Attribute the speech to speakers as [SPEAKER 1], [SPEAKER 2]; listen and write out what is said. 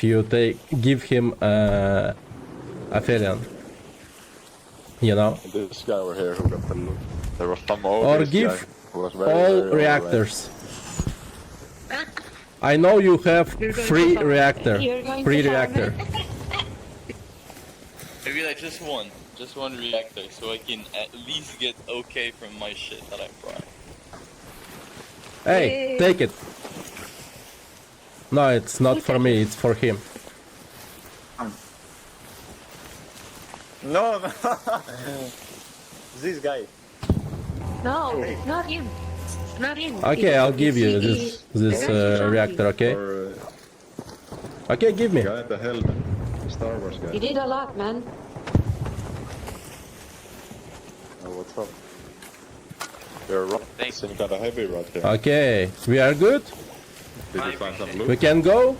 [SPEAKER 1] if you give him affiliate, you know,
[SPEAKER 2] This guy over here who got the loot. There was some old
[SPEAKER 1] or
[SPEAKER 2] guy
[SPEAKER 1] give
[SPEAKER 2] who was very,
[SPEAKER 1] all
[SPEAKER 2] very
[SPEAKER 1] reactors. I know you have free reactor. Free reactor.
[SPEAKER 3] Maybe like just one reactor, so I can at least get okay from my shit that I brought.
[SPEAKER 1] Hey, take it. No, it's not for me, it's for him.
[SPEAKER 4] No, no. This guy.
[SPEAKER 5] No, it's not him. It's not him.
[SPEAKER 1] Okay, I'll give you this reactor, okay?
[SPEAKER 2] Or
[SPEAKER 1] Okay, give me.
[SPEAKER 2] guy at the helmet. Star Wars guy.
[SPEAKER 5] You did a lot, man.
[SPEAKER 2] Oh, what's up? You're right.
[SPEAKER 3] Thanks.
[SPEAKER 2] Some kind of heavy right here.
[SPEAKER 1] Okay, we are good?
[SPEAKER 2] Did you find some loot?
[SPEAKER 1] We can go?